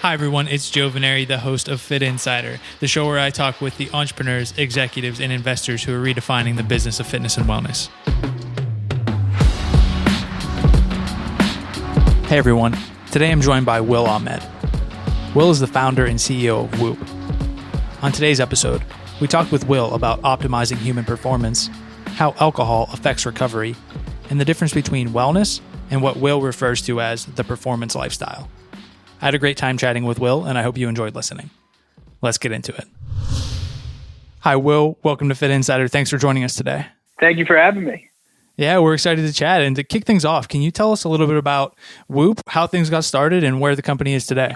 Hi, everyone. It's Joe Veneri, the host of Fit Insider, the show where I talk with the entrepreneurs, executives, and investors who are redefining the business of fitness and wellness. Hey, everyone. Today I'm joined by Will Ahmed. Will is the founder and CEO of Whoop. On today's episode, we talked with Will about optimizing human performance, how alcohol affects recovery, and the difference between wellness and what Will refers to as the performance lifestyle. I had a great time chatting with Will, and I hope you enjoyed listening. Let's get into it. Hi, Will. Welcome to Fit Insider. Thanks for joining us today. Thank you for having me. Yeah, we're excited to chat. And to kick things off, can you tell us a little bit about Whoop, how things got started, and where the company is today?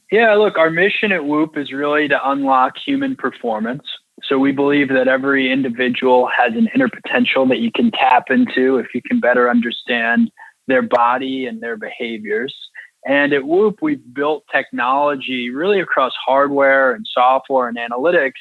Yeah, look, our mission at Whoop is really to unlock human performance. So we believe that every individual has an inner potential that you can tap into if you can better understand their body and their behaviors. And at Whoop, we've built technology really across hardware and software and analytics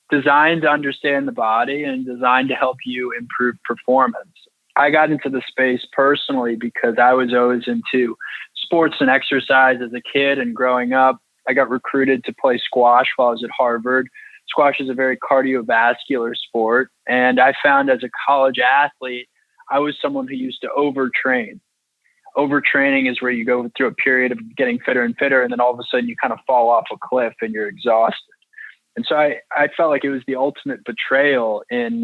designed to understand the body and designed to help you improve performance. I got into the space personally because I was always into sports and exercise as a kid, and growing up, I got recruited to play squash while I was at Harvard. Squash is a very cardiovascular sport, and I found as a college athlete, I was someone who used to overtrain. Overtraining is where you go through a period of getting fitter and fitter, and then all of a sudden you kind of fall off a cliff and you're exhausted. And so I felt like it was the ultimate betrayal in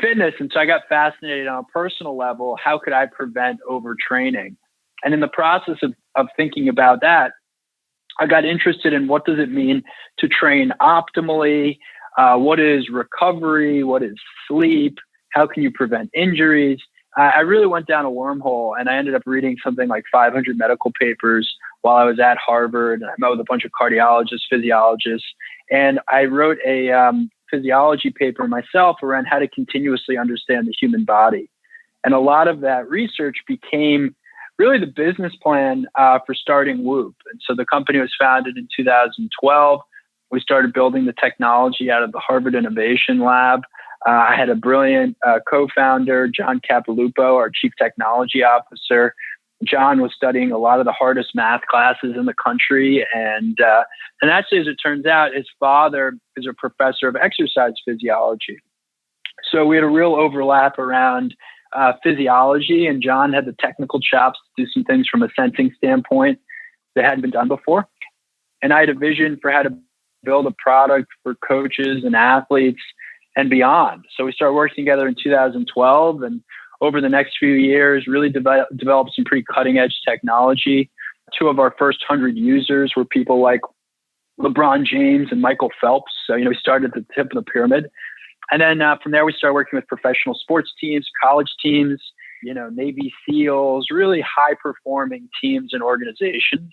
fitness. And so I got fascinated on a personal level. How could I prevent overtraining? And in the process of thinking about that, I got interested in what does it mean to train optimally? What is recovery? What is sleep? How can you prevent injuries? I really went down a wormhole, and I ended up reading something like 500 medical papers while I was at Harvard. I met with a bunch of cardiologists, physiologists, and I wrote a physiology paper myself around how to continuously understand the human body. And a lot of that research became really the business plan for starting Whoop. And so the company was founded in 2012. We started building the technology out of the Harvard Innovation Lab. I had a brilliant co-founder, John Capilupo, our chief technology officer. John was studying a lot of the hardest math classes in the country. And actually, as it turns out, his father is a professor of exercise physiology. So we had a real overlap around physiology, and John had the technical chops to do some things from a sensing standpoint that hadn't been done before. And I had a vision for how to build a product for coaches and athletes and beyond. So we started working together in 2012, and over the next few years, really developed some pretty cutting edge technology. Two of our first 100 users were people like LeBron James and Michael Phelps. So, we started at the tip of the pyramid. And then from there, we started working with professional sports teams, college teams, Navy SEALs, really high performing teams and organizations.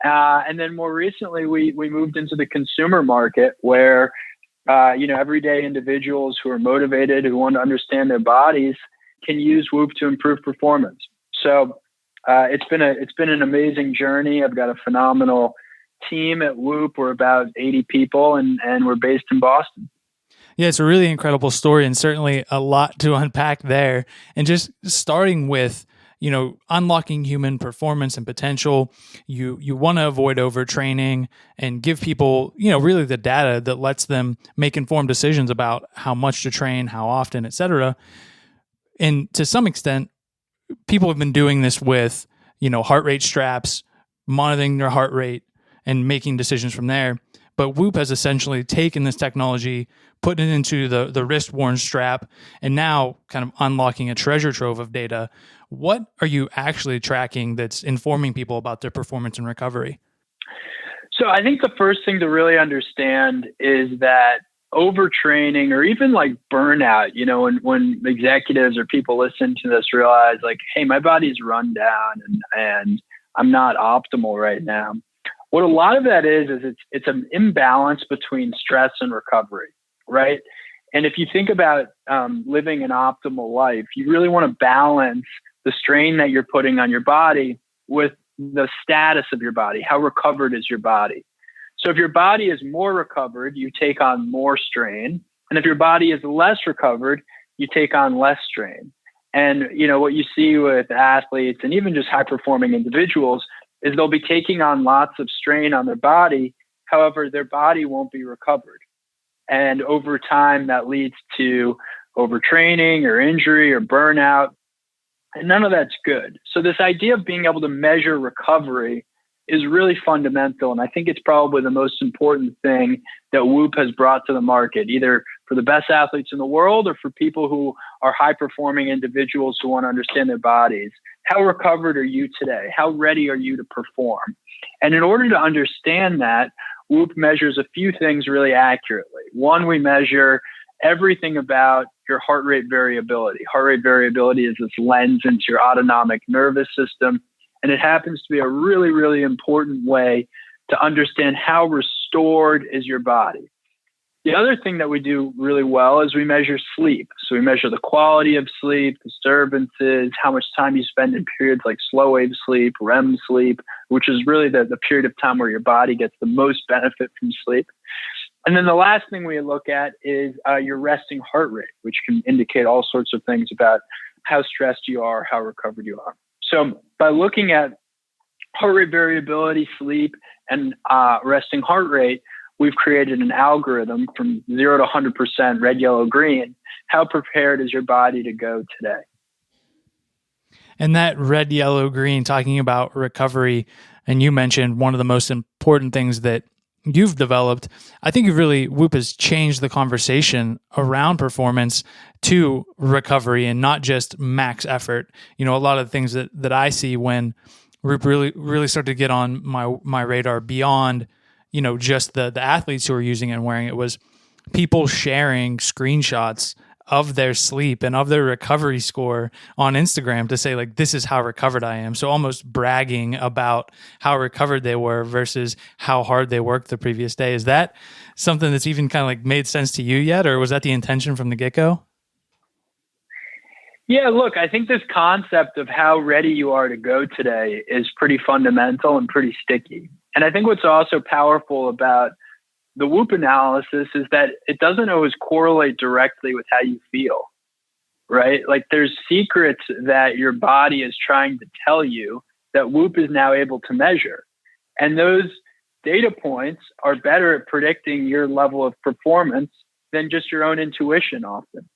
And then more recently, we moved into the consumer market where everyday individuals who are motivated, who want to understand their bodies, can use Whoop to improve performance. So it's been an amazing journey. I've got a phenomenal team at Whoop. We're about 80 people, and we're based in Boston. Yeah, it's a really incredible story, and certainly a lot to unpack there. And just starting with, unlocking human performance and potential, you want to avoid overtraining and give people, really the data that lets them make informed decisions about how much to train, how often, et cetera. And to some extent, people have been doing this with, heart rate straps, monitoring their heart rate and making decisions from there. But Whoop has essentially taken this technology, put it into the wrist-worn strap, and now kind of unlocking a treasure trove of data. What are you actually tracking that's informing people about their performance and recovery? So I think the first thing to really understand is that overtraining, or even like burnout, when executives or people listen to this realize like, hey, my body's run down and I'm not optimal right now. What a lot of that is it's an imbalance between stress and recovery, right? And if you think about living an optimal life, you really want to balance the strain that you're putting on your body with the status of your body. How recovered is your body? So if your body is more recovered, you take on more strain. And if your body is less recovered, you take on less strain. And, what you see with athletes and even just high performing individuals is they'll be taking on lots of strain on their body. However, their body won't be recovered. And over time, that leads to overtraining or injury or burnout. And none of that's good. So this idea of being able to measure recovery is really fundamental. And I think it's probably the most important thing that Whoop has brought to the market, either for the best athletes in the world or for people who are high performing individuals who want to understand their bodies. How recovered are you today? How ready are you to perform? And in order to understand that, Whoop measures a few things really accurately. One, we measure everything about your heart rate variability. Heart rate variability is this lens into your autonomic nervous system. And it happens to be a really, really important way to understand how restored is your body. The other thing that we do really well is we measure sleep. So we measure the quality of sleep, disturbances, how much time you spend in periods like slow wave sleep, REM sleep, which is really the period of time where your body gets the most benefit from sleep. And then the last thing we look at is your resting heart rate, which can indicate all sorts of things about how stressed you are, how recovered you are. So by looking at heart rate variability, sleep, and resting heart rate, we've created an algorithm from 0 to 100% red, yellow, green. How prepared is your body to go today? And that red, yellow, green, talking about recovery, and you mentioned one of the most important things that you've developed. I think Whoop has changed the conversation around performance to recovery and not just max effort. You know, a lot of the things that I see when Whoop really started to get on my radar beyond, you know, just the athletes who are using it and wearing it was people sharing screenshots of their sleep and of their recovery score on Instagram to say, like, this is how recovered I am. So almost bragging about how recovered they were versus how hard they worked the previous day. Is that something that's even kind of like made sense to you yet? Or was that the intention from the get-go? Yeah, look, I think this concept of how ready you are to go today is pretty fundamental and pretty sticky. And I think what's also powerful about the Whoop analysis is that it doesn't always correlate directly with how you feel, right? Like there's secrets that your body is trying to tell you that Whoop is now able to measure. And those data points are better at predicting your level of performance than just your own intuition often.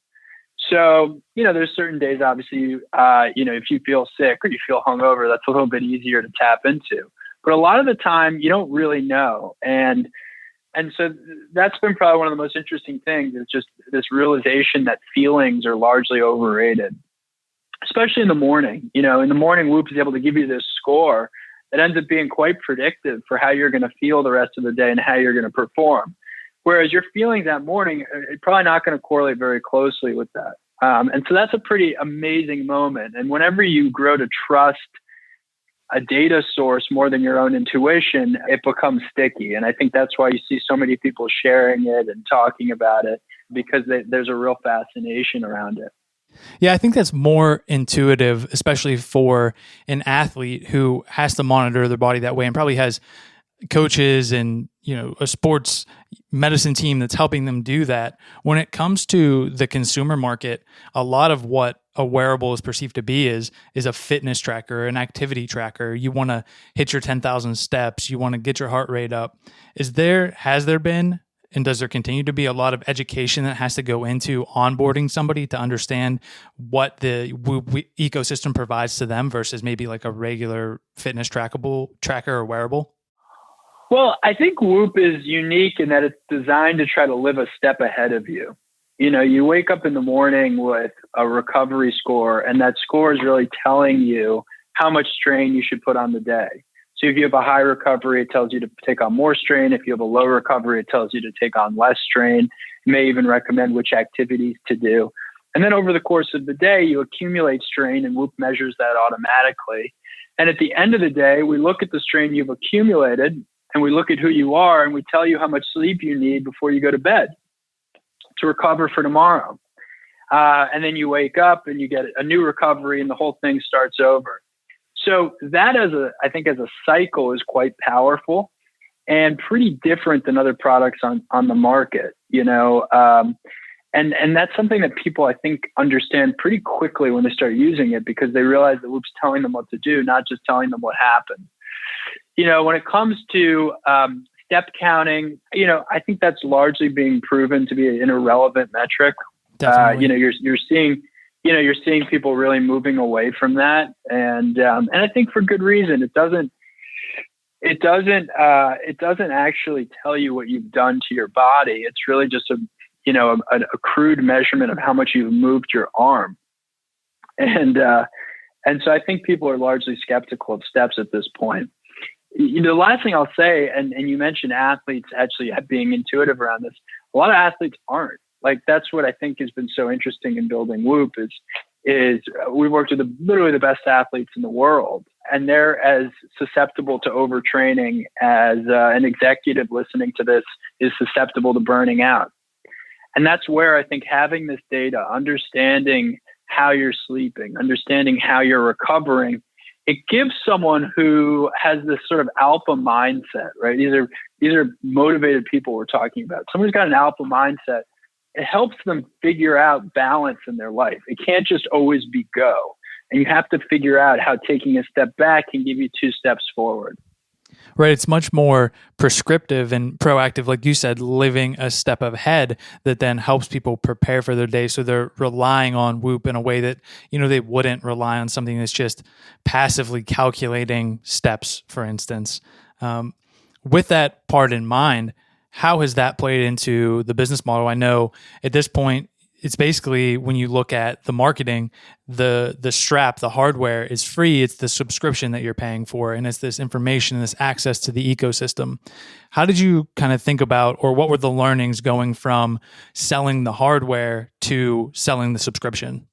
So, you know, there's certain days, obviously, if you feel sick or you feel hungover, that's a little bit easier to tap into. But a lot of the time, you don't really know. And so that's been probably one of the most interesting things is just this realization that feelings are largely overrated, especially in the morning. You know, in the morning, Whoop is able to give you this score that ends up being quite predictive for how you're going to feel the rest of the day and how you're going to perform. Whereas your feelings that morning are probably not going to correlate very closely with that. And so that's a pretty amazing moment. And whenever you grow to trust a data source more than your own intuition, it becomes sticky. And I think that's why you see so many people sharing it and talking about it, because there's a real fascination around it. Yeah, I think that's more intuitive, especially for an athlete who has to monitor their body that way and probably has coaches and, you know, a sports medicine team that's helping them do that. When it comes to the consumer market, a lot of what a wearable is perceived to be is a fitness tracker, an activity tracker. You want to hit your 10,000 steps. You want to get your heart rate up. Has there been, and does there continue to be a lot of education that has to go into onboarding somebody to understand what the Whoop ecosystem provides to them versus maybe like a regular fitness tracker or wearable? Well, I think Whoop is unique in that it's designed to try to live a step ahead of you. You know, you wake up in the morning with a recovery score, and that score is really telling you how much strain you should put on the day. So if you have a high recovery, it tells you to take on more strain. If you have a low recovery, it tells you to take on less strain. It may even recommend which activities to do. And then over the course of the day, you accumulate strain, and Whoop measures that automatically. And at the end of the day, we look at the strain you've accumulated, and we look at who you are, and we tell you how much sleep you need before you go to bed to recover for tomorrow. And then you wake up and you get a new recovery, and the whole thing starts over. So that I think as a cycle is quite powerful and pretty different than other products on the market, you know. And that's something that people, I think, understand pretty quickly when they start using it, because they realize that Whoop's telling them what to do, not just telling them what happened. when it comes to step counting, I think that's largely being proven to be an irrelevant metric. Definitely. You're seeing people really moving away from that, and I think for good reason. It doesn't actually tell you what you've done to your body. It's really just a crude measurement of how much you've moved your arm, and so I think people are largely skeptical of steps at this point. The last thing I'll say, and you mentioned athletes actually being intuitive around this. A lot of athletes aren't. Like, that's what I think has been so interesting in building Whoop is we've worked with literally the best athletes in the world, and they're as susceptible to overtraining as an executive listening to this is susceptible to burning out. And that's where I think having this data, understanding how you're sleeping, understanding how you're recovering, it gives someone who has this sort of alpha mindset, right? These are motivated people we're talking about. Someone who's got an alpha mindset. It helps them figure out balance in their life. It can't just always be go. And you have to figure out how taking a step back can give you 2 steps forward. Right. It's much more prescriptive and proactive, like you said, living a step ahead that then helps people prepare for their day. So they're relying on Whoop in a way that, they wouldn't rely on something that's just passively calculating steps, for instance. With that part in mind, how has that played into the business model? I know at this point, it's basically when you look at the marketing, the strap, the hardware is free. It's the subscription that you're paying for, and it's this information, this access to the ecosystem. How did you kind of think about, or what were the learnings going from selling the hardware to selling the subscription?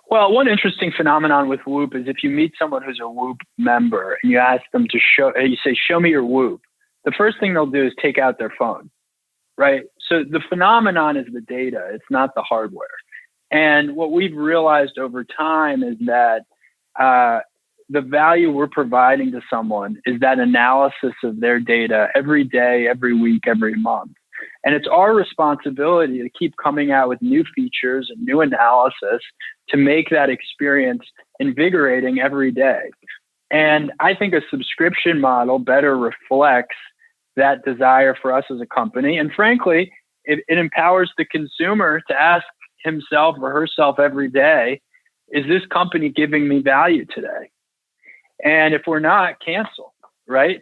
Well, one interesting phenomenon with Whoop is if you meet someone who's a Whoop member and you ask them to show me your Whoop, the first thing they'll do is take out their phone, right? So the phenomenon is the data. It's not the hardware. And what we've realized over time is that the value we're providing to someone is that analysis of their data every day, every week, every month. And it's our responsibility to keep coming out with new features and new analysis to make that experience invigorating every day. And I think a subscription model better reflects that desire for us as a company. And frankly, it empowers the consumer to ask himself or herself every day, is this company giving me value today? And if we're not, cancel, right?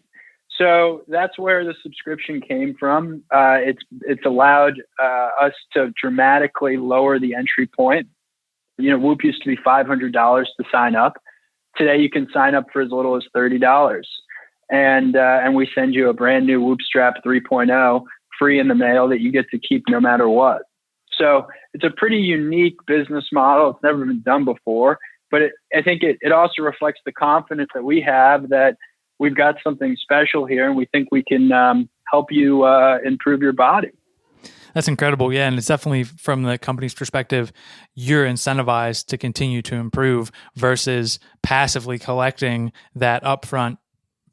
So that's where the subscription came from. It's allowed us to dramatically lower the entry point. Whoop used to be $500 to sign up. Today, you can sign up for as little as $30. And we send you a brand new Whoop Strap 3.0 free in the mail that you get to keep no matter what. So it's a pretty unique business model. It's never been done before, but I think it also reflects the confidence that we have that we've got something special here, and we think we can help you improve your body. That's incredible. Yeah. And it's definitely from the company's perspective, you're incentivized to continue to improve versus passively collecting that upfront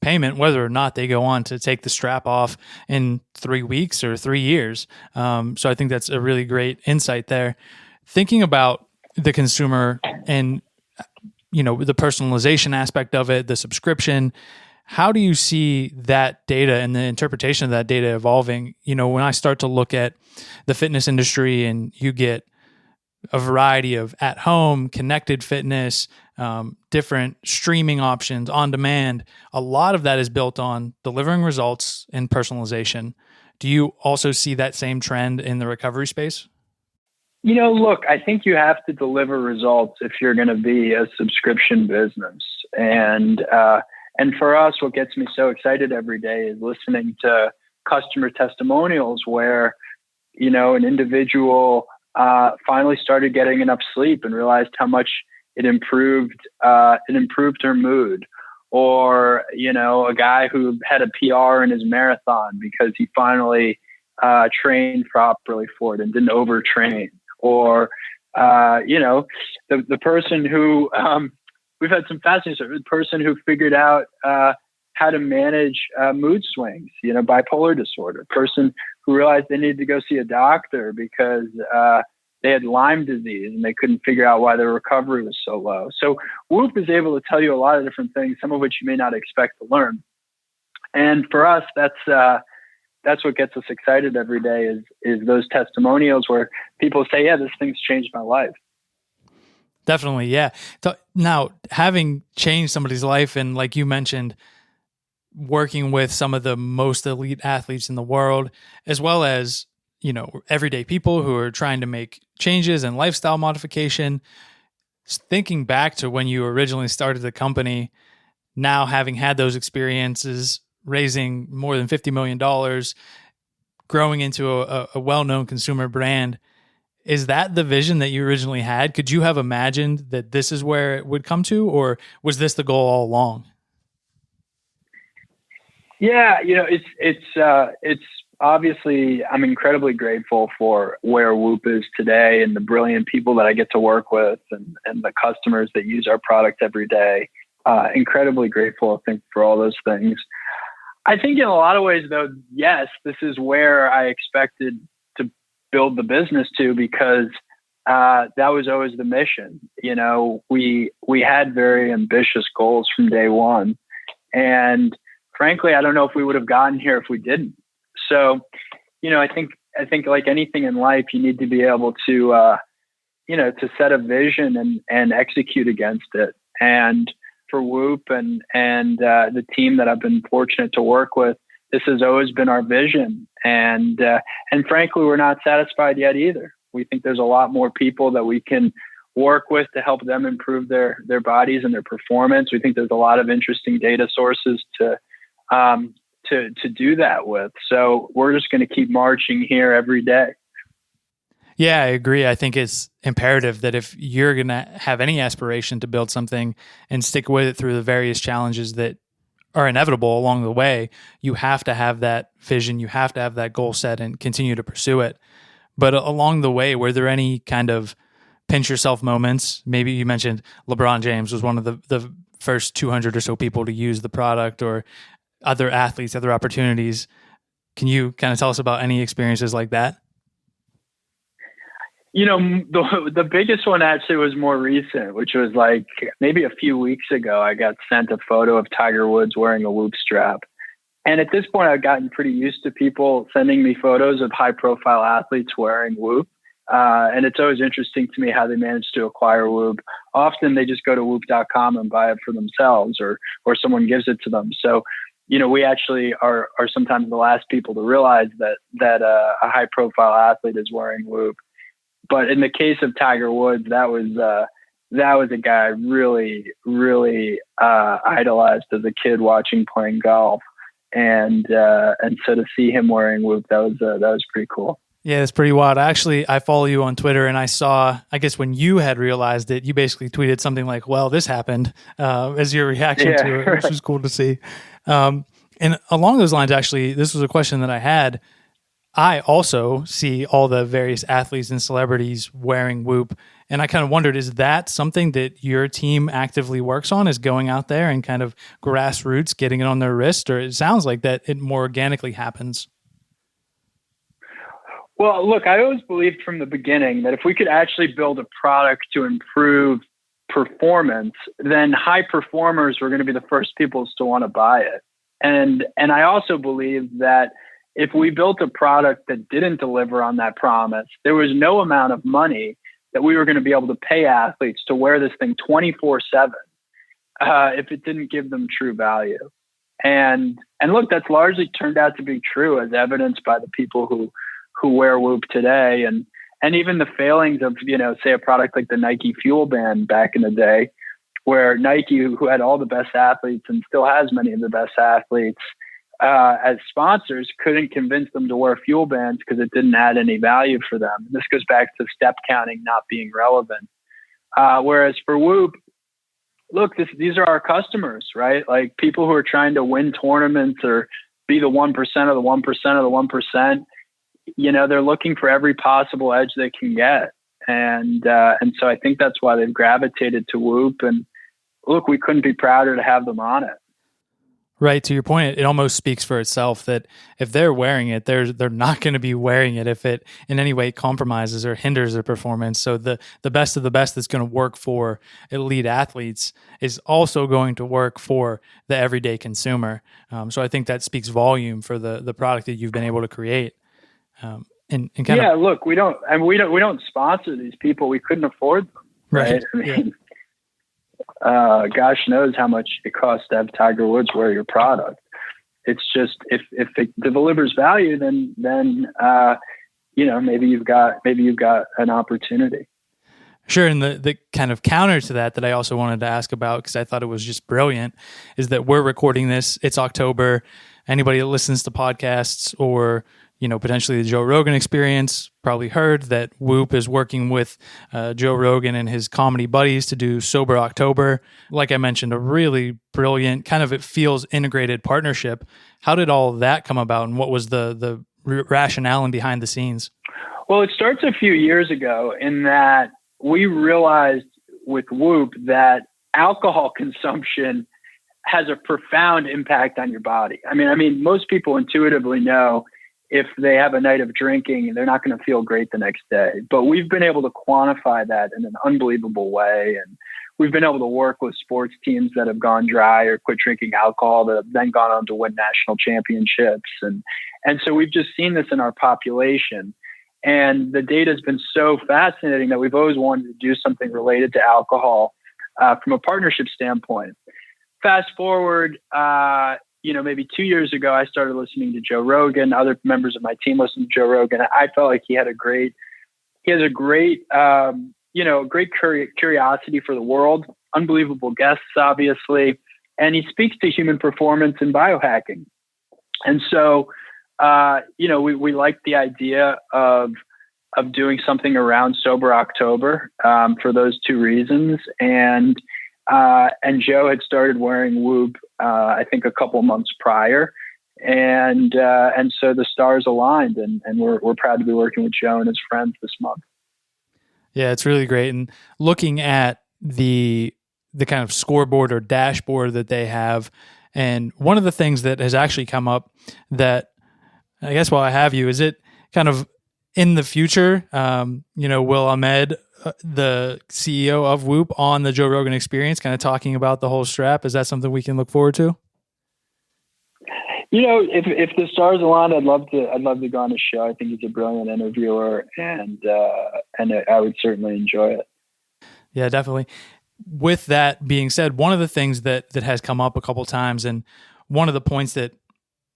payment, whether or not they go on to take the strap off in 3 weeks or 3 years. So I think that's a really great insight there. Thinking about the consumer and, the personalization aspect of it, the subscription, how do you see that data and the interpretation of that data evolving? When I start to look at the fitness industry and you get a variety of at-home, connected fitness, different streaming options on demand, a lot of that is built on delivering results and personalization. Do you also see that same trend in the recovery space? Look, I think you have to deliver results if you're going to be a subscription business. And for us, what gets me so excited every day is listening to customer testimonials where, an individual finally started getting enough sleep and realized how much it improved her mood. Or, a guy who had a PR in his marathon because he finally trained properly for it and didn't overtrain. Or, the person who, we've had some fascinating, the person who figured out how to manage mood swings, bipolar disorder, person who realized they needed to go see a doctor because they had Lyme disease and they couldn't figure out why their recovery was so low. So Whoop is able to tell you a lot of different things, some of which you may not expect to learn. And for us, that's what gets us excited every day is those testimonials where people say, yeah, this thing's changed my life. Definitely. Yeah. So now, having changed somebody's life, and like you mentioned, working with some of the most elite athletes in the world, as well as, everyday people who are trying to make changes and lifestyle modification, thinking back to when you originally started the company, now having had those experiences, raising more than $50 million, growing into a well-known consumer brand, is that the vision that you originally had? Could you have imagined that this is where it would come to, or was this the goal all along? Yeah, it's obviously, I'm incredibly grateful for where Whoop is today and the brilliant people that I get to work with and the customers that use our product every day. Incredibly grateful, I think, for all those things. I think in a lot of ways, though, yes, this is where I expected to build the business to, because that was always the mission. We had very ambitious goals from day one, and frankly, I don't know if we would have gotten here if we didn't. So, I think like anything in life, you need to be able to, to set a vision and execute against it. And for Whoop and the team that I've been fortunate to work with, this has always been our vision. And frankly, we're not satisfied yet either. We think there's a lot more people that we can work with to help them improve their bodies and their performance. We think there's a lot of interesting data sources to do that with. So we're just going to keep marching here every day. Yeah, I agree. I think it's imperative that if you're going to have any aspiration to build something and stick with it through the various challenges that are inevitable along the way, you have to have that vision, you have to have that goal set and continue to pursue it. But along the way, were there any kind of pinch yourself moments? Maybe you mentioned LeBron James was one of the first 200 or so people to use the product, or other athletes, other opportunities. Can you kind of tell us about any experiences like that? The biggest one actually was more recent, which was like maybe a few weeks ago. I got sent a photo of Tiger Woods wearing a Whoop strap. And at this point, I've gotten pretty used to people sending me photos of high profile athletes wearing Whoop. And it's always interesting to me how they manage to acquire Whoop. Often they just go to whoop.com and buy it for themselves, or someone gives it to them. So, we actually are sometimes the last people to realize that a high profile athlete is wearing Whoop. But in the case of Tiger Woods, that was a guy I really, really idolized as a kid watching playing golf, and so to see him wearing Whoop, that was pretty cool. Yeah, it's pretty wild. I follow you on Twitter, and I saw, I guess when you had realized it, you basically tweeted something like, "Well, this happened," as your reaction to it, which was cool to see. And along those lines, actually, this was a question that I had. I also see all the various athletes and celebrities wearing Whoop. And I kind of wondered, is that something that your team actively works on, is going out there and kind of grassroots getting it on their wrist? Or it sounds like that it more organically happens. Well, look, I always believed from the beginning that if we could actually build a product to improve performance, then high performers were going to be the first people to want to buy it. And I also believed that if we built a product that didn't deliver on that promise, there was no amount of money that we were going to be able to pay athletes to wear this thing 24/7 if it didn't give them true value. And look, that's largely turned out to be true, as evidenced by the people who wear Whoop today, and even the failings of, say a product like the Nike Fuel Band back in the day, where Nike, who had all the best athletes and still has many of the best athletes, as sponsors, couldn't convince them to wear Fuel Bands because it didn't add any value for them. This goes back to step counting not being relevant. Whereas for Whoop, look, these are our customers, right? Like people who are trying to win tournaments or be the 1% of the 1% of the 1%. They're looking for every possible edge they can get, and so I think that's why they've gravitated to Whoop. And look, we couldn't be prouder to have them on it. Right. To your point, it almost speaks for itself that if they're wearing it, they're not going to be wearing it if it in any way compromises or hinders their performance. So the best of the best that's going to work for elite athletes is also going to work for the everyday consumer. So I think that speaks volume for the product that you've been able to create. And kind of look, we don't sponsor these people. We couldn't afford them, right? I mean, gosh knows how much it costs to have Tiger Woods wear your product. It's just if it delivers value, then maybe you've got an opportunity. Sure. And the kind of counter to that I also wanted to ask about, because I thought it was just brilliant, is that we're recording this. It's October. Anybody that listens to podcasts or potentially the Joe Rogan Experience probably heard that Whoop is working with Joe Rogan and his comedy buddies to do Sober October. Like I mentioned, a really brilliant kind of, it feels integrated partnership. How did all of that come about, and what was the rationale and behind the scenes? Well, it starts a few years ago in that we realized with Whoop that alcohol consumption has a profound impact on your body. I mean, most people intuitively know if they have a night of drinking, they're not going to feel great the next day. But we've been able to quantify that in an unbelievable way. And we've been able to work with sports teams that have gone dry or quit drinking alcohol that have then gone on to win national championships. And so we've just seen this in our population. And the data has been so fascinating that we've always wanted to do something related to alcohol from a partnership standpoint. Fast forward, maybe 2 years ago, I started listening to Joe Rogan. Other members of my team listened to Joe Rogan. I felt like he has a great curiosity for the world, unbelievable guests, obviously, and he speaks to human performance and biohacking. And so, we liked the idea of doing something around Sober October for those two reasons. And Joe had started wearing Whoop, I think a couple months prior. And so the stars aligned, and we're proud to be working with Joe and his friends this month. Yeah, it's really great. And looking at the kind of scoreboard or dashboard that they have, and one of the things that has actually come up that I guess while I have you, is it kind of in the future, Will Ahmed, the CEO of Whoop, on the Joe Rogan Experience, kind of talking about the whole strap? Is that something we can look forward to? If the stars align, I'd love to go on his show. I think he's a brilliant interviewer, and I would certainly enjoy it. Yeah, definitely. With that being said, one of the things that has come up a couple times, and one of the points that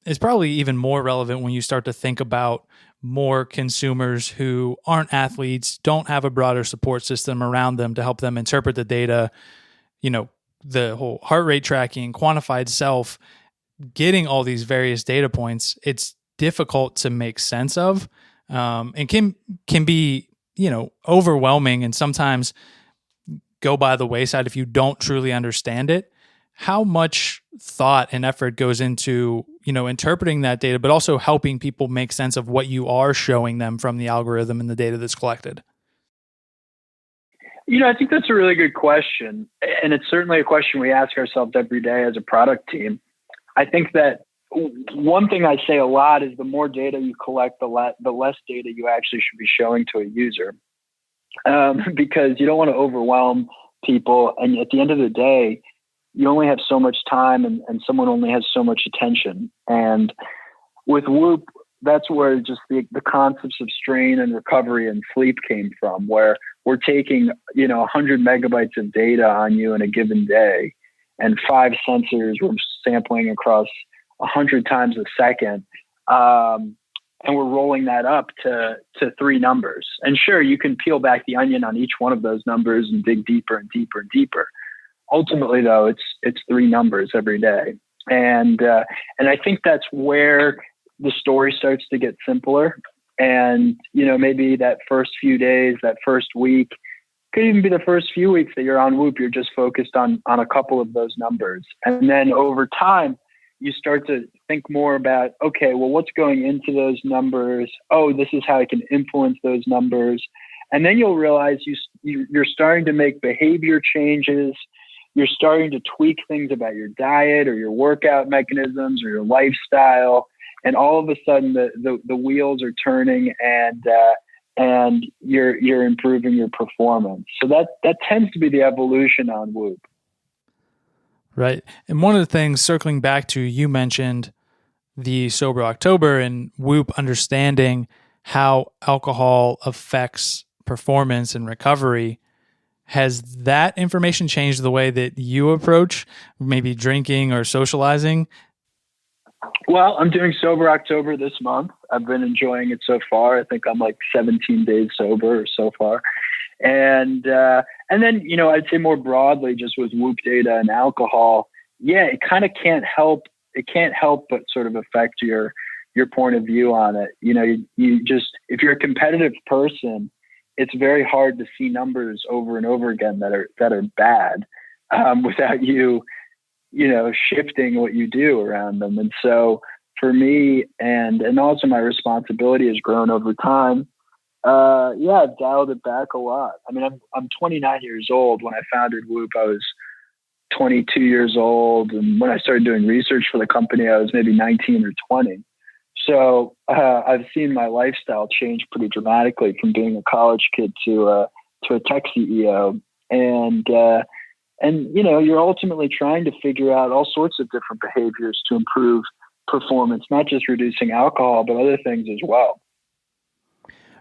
is probably even more relevant when you start to think about more consumers who aren't athletes, don't have a broader support system around them to help them interpret the data, the whole heart rate tracking, quantified self, getting all these various data points, it's difficult to make sense of, and can be, overwhelming, and sometimes go by the wayside if you don't truly understand it. How much thought and effort goes into, interpreting that data, but also helping people make sense of what you are showing them from the algorithm and the data that's collected? I think that's a really good question. And it's certainly a question we ask ourselves every day as a product team. I think that one thing I say a lot is the more data you collect, the less data you actually should be showing to a user. Because you don't want to overwhelm people. And at the end of the day, you only have so much time, and someone only has so much attention. And with Whoop, that's where just the concepts of strain and recovery and sleep came from, where we're taking, 100 megabytes of data on you in a given day, and 5 sensors we're sampling across 100 times a second. And we're rolling that up to 3 numbers. And sure, you can peel back the onion on each one of those numbers and dig deeper and deeper and deeper. Ultimately, though, it's 3 numbers every day. And I think that's where the story starts to get simpler. And, maybe that first few days, that first week, could even be the first few weeks that you're on Whoop, you're just focused on a couple of those numbers. And then over time, you start to think more about, okay, well, what's going into those numbers? Oh, this is how I can influence those numbers. And then you'll realize you're starting to make behavior changes. you're starting to tweak things about your diet or your workout mechanisms or your lifestyle, and all of a sudden the wheels are turning, and you're improving your performance. So that tends to be the evolution on Whoop. Right. And one of the things, circling back to, you mentioned the Sober October and Whoop understanding how alcohol affects performance and recovery. Has that information changed the way that you approach maybe drinking or socializing? Well, I'm doing Sober October this month. I've been enjoying it so far. I think I'm like 17 days sober so far. And then, I'd say more broadly, just with Whoop data and alcohol, it kind of can't help but sort of affect your point of view on it. You just, if you're a competitive person, it's very hard to see numbers over and over again that are bad, without you shifting what you do around them. And so for me, and also my responsibility has grown over time. I've dialed it back a lot. I mean, I'm 29 years old. When I founded Whoop, I was 22 years old. And when I started doing research for the company, I was maybe 19 or 20. So I've seen my lifestyle change pretty dramatically from being a college kid to a tech CEO. And you're ultimately trying to figure out all sorts of different behaviors to improve performance, not just reducing alcohol, but other things as well.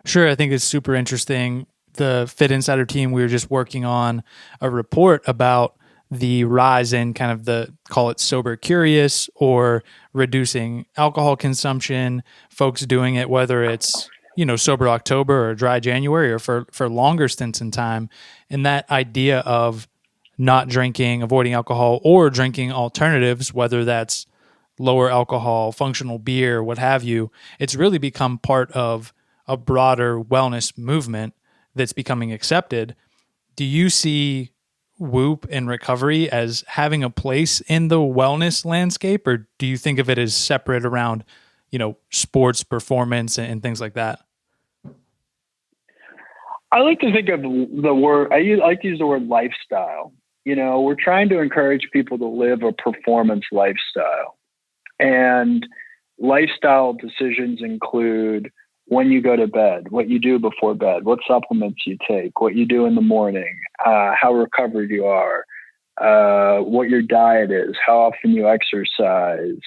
Sure. I think it's super interesting. The Fit Insider team, we were just working on a report about the rise in kind of the, call it sober curious, or reducing alcohol consumption, folks doing it, whether it's, Sober October or dry January, or for longer stints in time. And that idea of not drinking, avoiding alcohol, or drinking alternatives, whether that's lower alcohol, functional beer, what have you, it's really become part of a broader wellness movement that's becoming accepted. Do you see Whoop and recovery as having a place in the wellness landscape, or do you think of it as separate around, sports performance and things like that? I like to think of the word, I like to use the word lifestyle. We're trying to encourage people to live a performance lifestyle. And lifestyle decisions include when you go to bed, what you do before bed, what supplements you take, what you do in the morning, how recovered you are, what your diet is, how often you exercise,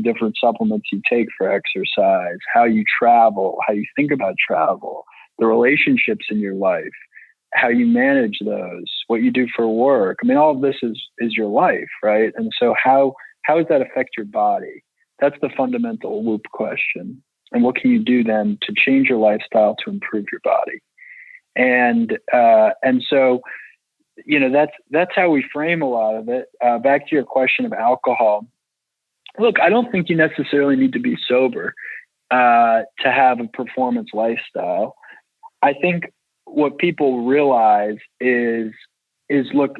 different supplements you take for exercise, how you travel, how you think about travel, the relationships in your life, how you manage those, what you do for work. I mean, all of this is your life, right? And so how does that affect your body? That's the fundamental Whoop question. And what can you do then to change your lifestyle to improve your body? And so, that's how we frame a lot of it. Back to your question of alcohol. Look, I don't think you necessarily need to be sober to have a performance lifestyle. I think what people realize is look,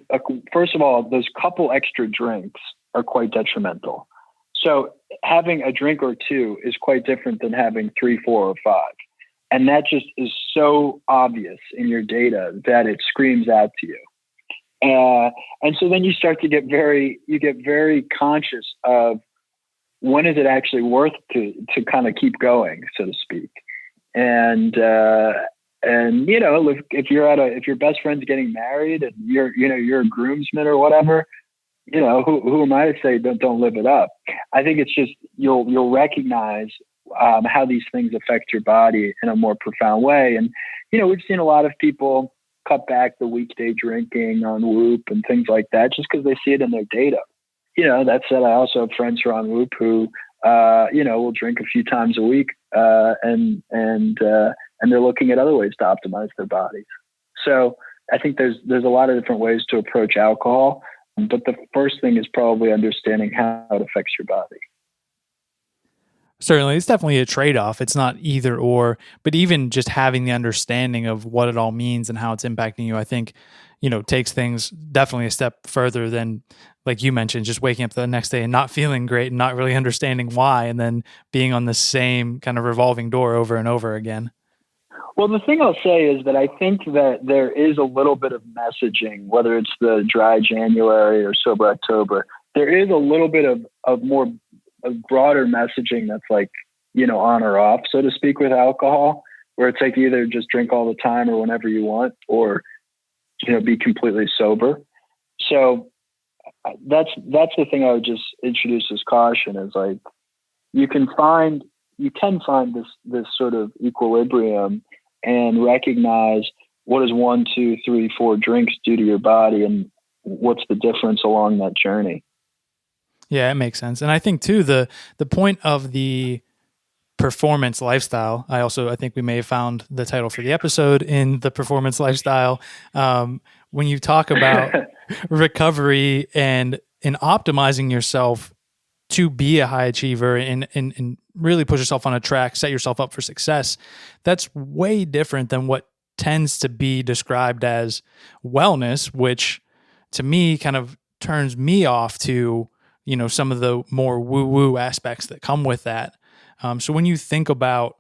first of all, those couple extra drinks are quite detrimental. So having a drink or two is quite different than having 3, 4, or 5. And that just is so obvious in your data that it screams out to you. And so then you start to get very conscious of when is it actually worth to kind of keep going, so to speak. And if your best friend's getting married and you're a groomsman or whatever, who am I to say don't live it up? I think it's just you'll recognize how these things affect your body in a more profound way. And we've seen a lot of people cut back the weekday drinking on Whoop and things like that just because they see it in their data. That said, I also have friends who are on Whoop who will drink a few times a week and they're looking at other ways to optimize their bodies. So I think there's a lot of different ways to approach alcohol. But the first thing is probably understanding how it affects your body. Certainly, it's definitely a trade-off. It's not either or, but even just having the understanding of what it all means and how it's impacting you, I think, takes things definitely a step further than, like you mentioned, just waking up the next day and not feeling great and not really understanding why, and then being on the same kind of revolving door over and over again. Well, the thing I'll say is that I think that there is a little bit of messaging, whether it's the dry January or sober October. There is a little bit of more of broader messaging that's like, on or off, so to speak, with alcohol, where it's like either just drink all the time or whenever you want, or, be completely sober. So that's the thing I would just introduce as caution is like, you can find this sort of equilibrium and recognize what does 1, 2, 3, 4 drinks do to your body and what's the difference along that journey. Yeah, it makes sense. And I think too, the point of the performance lifestyle, I think we may have found the title for the episode in the performance lifestyle. When you talk about recovery and optimizing yourself to be a high achiever and really push yourself on a track, set yourself up for success, that's way different than what tends to be described as wellness, which to me kind of turns me off to, some of the more woo-woo aspects that come with that. So when you think about,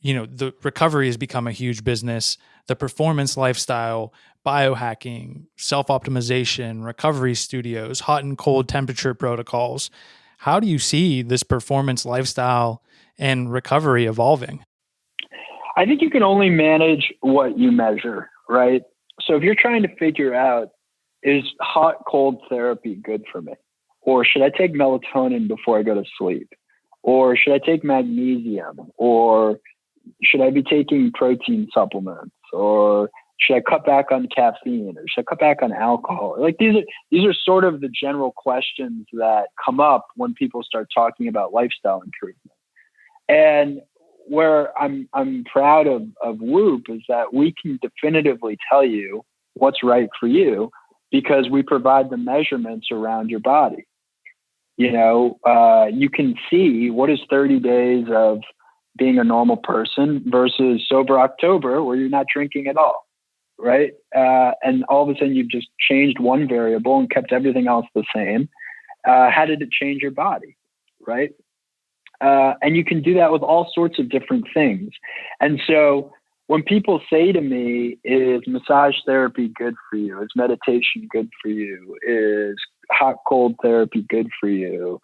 the recovery has become a huge business, the performance lifestyle, biohacking, self-optimization, recovery studios, hot and cold temperature protocols, how do you see this performance lifestyle and recovery evolving? I think you can only manage what you measure, right? So if you're trying to figure out, is hot, cold therapy good for me? Or should I take melatonin before I go to sleep? Or should I take magnesium? Or should I be taking protein supplements? Or should I cut back on caffeine? Or should I cut back on alcohol? Like these are sort of the general questions that come up when people start talking about lifestyle improvement. And where I'm proud of Whoop is that we can definitively tell you what's right for you because we provide the measurements around your body. You can see what is 30 days of being a normal person versus sober October where you're not drinking at all, right? And all of a sudden you've just changed one variable and kept everything else the same. How did it change your body, right? And you can do that with all sorts of different things. And so when people say to me, is massage therapy good for you? Is meditation good for you? Is hot, cold therapy good for you?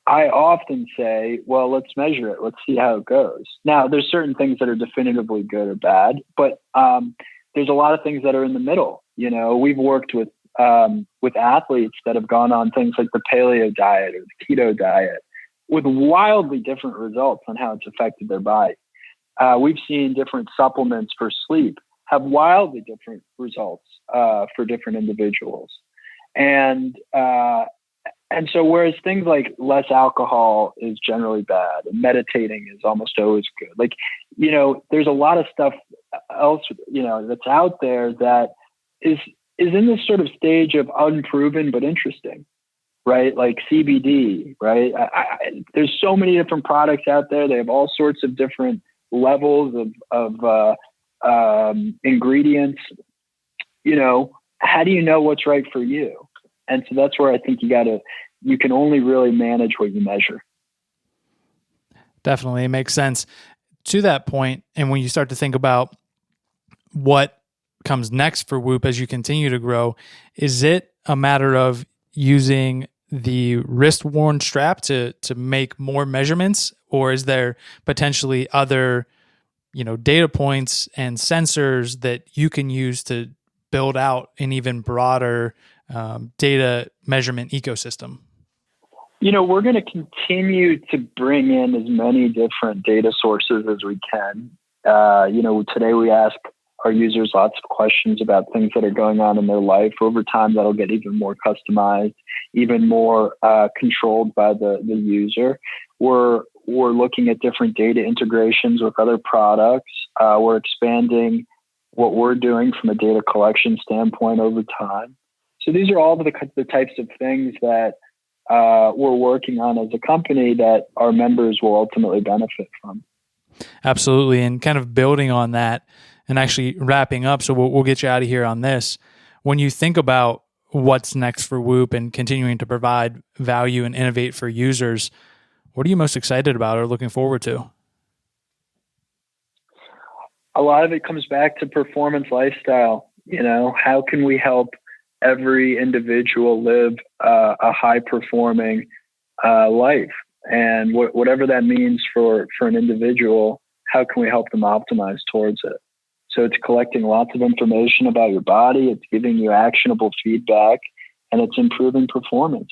I often say, well, let's measure it. Let's see how it goes. Now, there's certain things that are definitively good or bad, but there's a lot of things that are in the middle. We've worked with athletes that have gone on things like the paleo diet or the keto diet with wildly different results on how it's affected their body. We've seen different supplements for sleep have wildly different results for different individuals. And so whereas things like less alcohol is generally bad and meditating is almost always good, like, there's a lot of stuff else, that's out there that is in this sort of stage of unproven but interesting, right? Like CBD, right? There's so many different products out there. They have all sorts of different levels of ingredients. How do you know what's right for you? And so that's where I think you can only really manage what you measure. Definitely. It makes sense. To that point, and when you start to think about what comes next for Whoop as you continue to grow, is it a matter of using the wrist-worn strap to make more measurements, or is there potentially other, data points and sensors that you can use to build out an even broader data measurement ecosystem? We're going to continue to bring in as many different data sources as we can. Today we ask our users lots of questions about things that are going on in their life. Over time, that'll get even more customized, even more controlled by the user. We're looking at different data integrations with other products. We're expanding what we're doing from a data collection standpoint over time. So these are all the types of things that we're working on as a company that our members will ultimately benefit from. Absolutely. And kind of building on that and actually wrapping up, so we'll get you out of here on this. When you think about what's next for Whoop and continuing to provide value and innovate for users, what are you most excited about or looking forward to? A lot of it comes back to performance lifestyle. How can we help every individual live a high performing life? And whatever that means for an individual, how can we help them optimize towards it? So it's collecting lots of information about your body. It's giving you actionable feedback, and it's improving performance.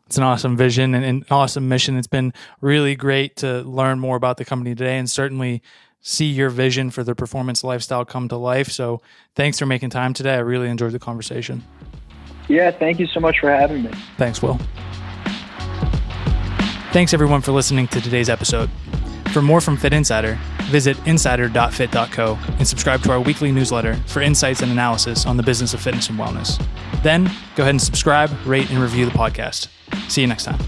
It's an awesome vision and an awesome mission. It's been really great to learn more about the company today, and certainly see your vision for the performance lifestyle come to life. So thanks for making time today. I really enjoyed the conversation. Yeah, thank you so much for having me. Thanks, Will. Thanks everyone for listening to today's episode. For more from Fit Insider, visit insider.fit.co and subscribe to our weekly newsletter for insights and analysis on the business of fitness and wellness. Then go ahead and subscribe, rate, and review the podcast. See you next time.